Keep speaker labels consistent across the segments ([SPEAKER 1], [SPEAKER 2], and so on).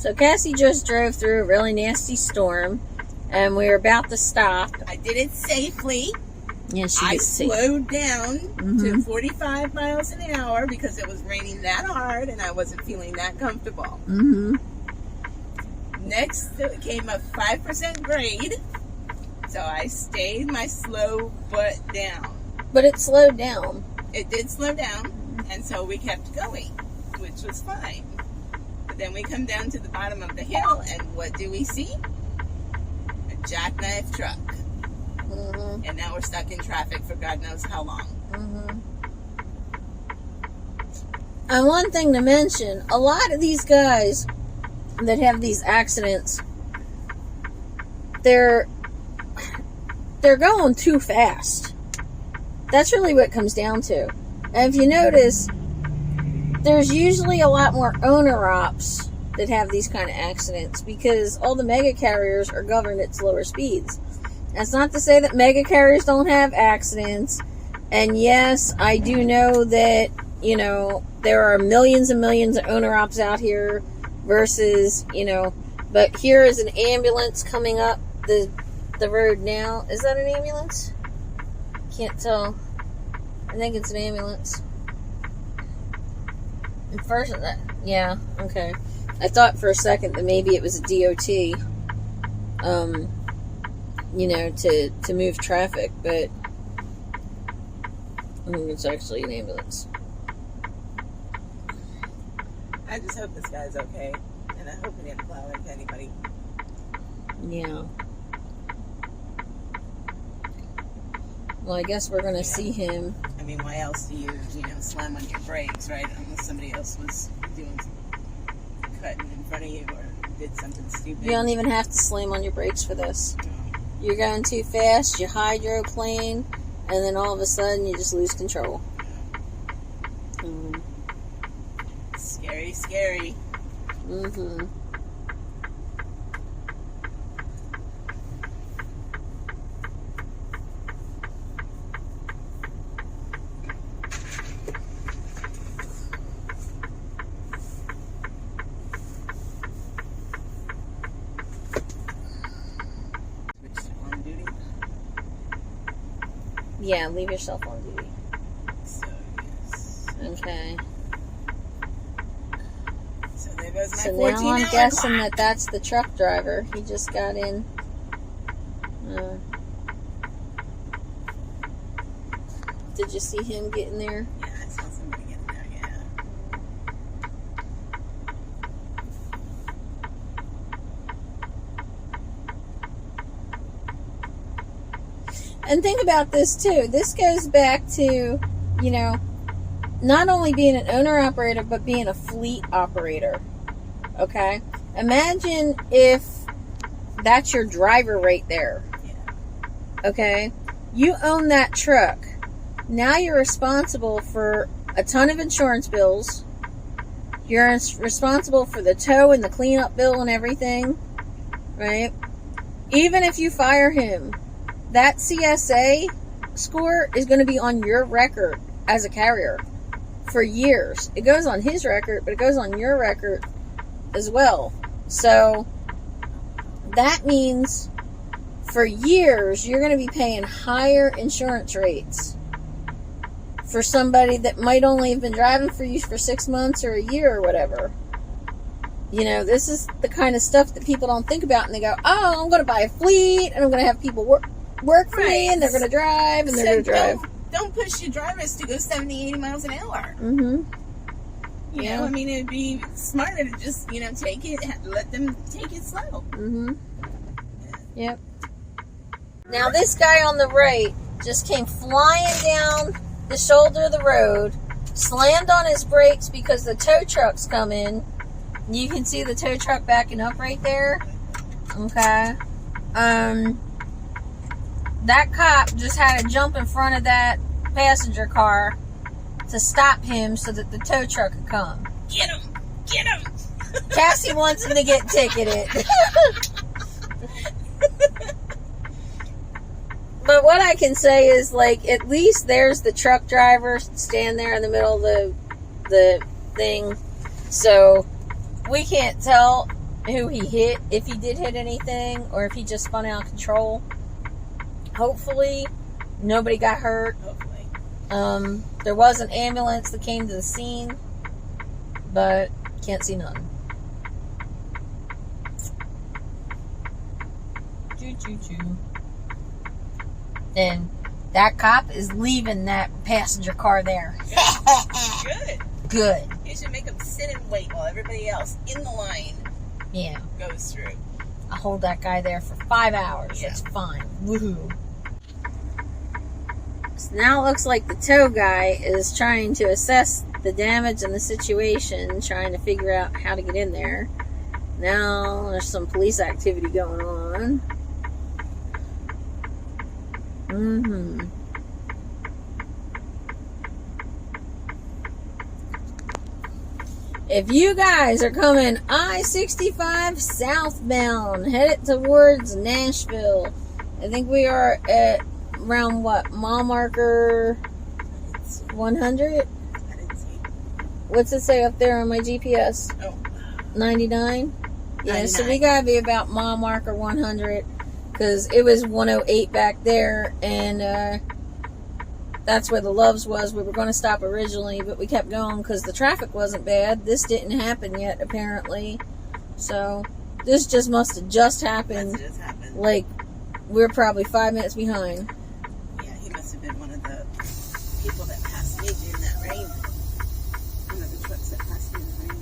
[SPEAKER 1] So Cassie just drove through a really nasty storm, and we were about to stop.
[SPEAKER 2] I did it safely.
[SPEAKER 1] Yeah,
[SPEAKER 2] I slowed down
[SPEAKER 1] Mm-hmm.
[SPEAKER 2] to 45 miles an hour because it was raining that hard and I wasn't feeling that comfortable.
[SPEAKER 1] Mm-hmm.
[SPEAKER 2] Next came a 5% grade, so I stayed my slow butt down.
[SPEAKER 1] But it slowed down.
[SPEAKER 2] It did slow down, and so we kept going, which was fine. But then we come down to the bottom of the hill, and what do we see? A jackknife truck.
[SPEAKER 1] Mm-hmm.
[SPEAKER 2] And now we're stuck in traffic for God knows how long.
[SPEAKER 1] Mm-hmm. And one thing to mention, a lot of these guys that have these accidents, they're going too fast. That's really what it comes down to. And if you notice, there's usually a lot more owner ops that have these kind of accidents because all the mega carriers are governed at slower speeds. That's not to say that mega carriers don't have accidents. And yes, I do know that, you know, there are millions and millions of owner ops out here versus, you know, but here is an ambulance coming up the road now. Is that an ambulance? Can't tell. I think it's an ambulance. And first, yeah, okay. I thought for a second that maybe it was a DOT. You know, to move traffic, but I think it's actually an ambulance.
[SPEAKER 2] I just hope this guy's okay, and I hope he didn't plow into anybody.
[SPEAKER 1] Yeah. Well, I guess we're going to see him.
[SPEAKER 2] I mean, why else do you slam on your brakes, right? Unless somebody else was doing cutting in front of you or did something stupid.
[SPEAKER 1] You don't even have to slam on your brakes for this. You're going too fast, you hydroplane, and then all of a sudden you just lose control.
[SPEAKER 2] Scary, scary.
[SPEAKER 1] Mm-hmm. Yeah, leave yourself on duty.
[SPEAKER 2] So, yes.
[SPEAKER 1] Okay.
[SPEAKER 2] So there goes my
[SPEAKER 1] So
[SPEAKER 2] 14
[SPEAKER 1] now I'm
[SPEAKER 2] hour
[SPEAKER 1] guessing
[SPEAKER 2] clock.
[SPEAKER 1] that that's the truck driver. He just got in. Did you see him getting there?
[SPEAKER 2] Yeah, I saw somebody getting there, yeah.
[SPEAKER 1] And think about this too. This goes back to, you know, not only being an owner operator, but being a fleet operator. Okay? Imagine if that's your driver right there.
[SPEAKER 2] Yeah.
[SPEAKER 1] Okay? You own that truck. Now you're responsible for a ton of insurance bills. You're responsible for the tow and the cleanup bill and everything. Right? Even if you fire him, that CSA score is going to be on your record as a carrier for years. It goes on his record, but it goes on your record as well. So that means for years you're going to be paying higher insurance rates for somebody that might only have been driving for you for 6 months or a year or whatever. You know, this is the kind of stuff that people don't think about, and they go, oh, I'm going to buy a fleet and I'm going to have people work for me, and they're going to drive, and they're going to drive.
[SPEAKER 2] Don't push your drivers to go 70, 80 miles an hour.
[SPEAKER 1] Mm-hmm.
[SPEAKER 2] You know, I mean, it'd be smarter to just, take it, let them take it slow.
[SPEAKER 1] Mm-hmm. Yep. Now, this guy on the right just came flying down the shoulder of the road, slammed on his brakes because the tow truck's coming. You can see the tow truck backing up right there. Okay. That cop just had to jump in front of that passenger car to stop him so that the tow truck could come.
[SPEAKER 2] Get him! Get him!
[SPEAKER 1] Cassie wants him to get ticketed. But what I can say is, like, at least there's the truck driver stand there in the middle of the thing. So we can't tell who he hit, if he did hit anything, or if he just spun out of control. Hopefully, nobody got hurt.
[SPEAKER 2] Hopefully.
[SPEAKER 1] There was an ambulance that came to the scene, but can't see none. Choo-choo-choo. And that cop is leaving that passenger car there.
[SPEAKER 2] Good.
[SPEAKER 1] Good.
[SPEAKER 2] You should make them sit and wait while everybody else in the line goes through.
[SPEAKER 1] I'll hold that guy there for 5 hours.
[SPEAKER 2] Yeah.
[SPEAKER 1] That's fine. Woohoo. So now it looks like the tow guy is trying to assess the damage and the situation, trying to figure out how to get in there. Now there's some police activity going on. If you guys are coming I-65 southbound, headed towards Nashville, I think we are at around what, mile marker 100?
[SPEAKER 2] I didn't see.
[SPEAKER 1] What's it say up there on my GPS?
[SPEAKER 2] Oh.
[SPEAKER 1] 99? Yeah,
[SPEAKER 2] 99.
[SPEAKER 1] so we gotta be about mile marker 100, because it was 108 back there, and that's where the Loves was. We were going to stop originally, but we kept going because the traffic wasn't bad. This didn't happen yet, apparently. So, this just must have just happened.
[SPEAKER 2] Must have just happened.
[SPEAKER 1] Like, we're probably 5 minutes behind.
[SPEAKER 2] Yeah, he must have been one of the people that passed me during that rain. One of the trucks that passed me in the rain.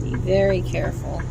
[SPEAKER 1] Be very careful.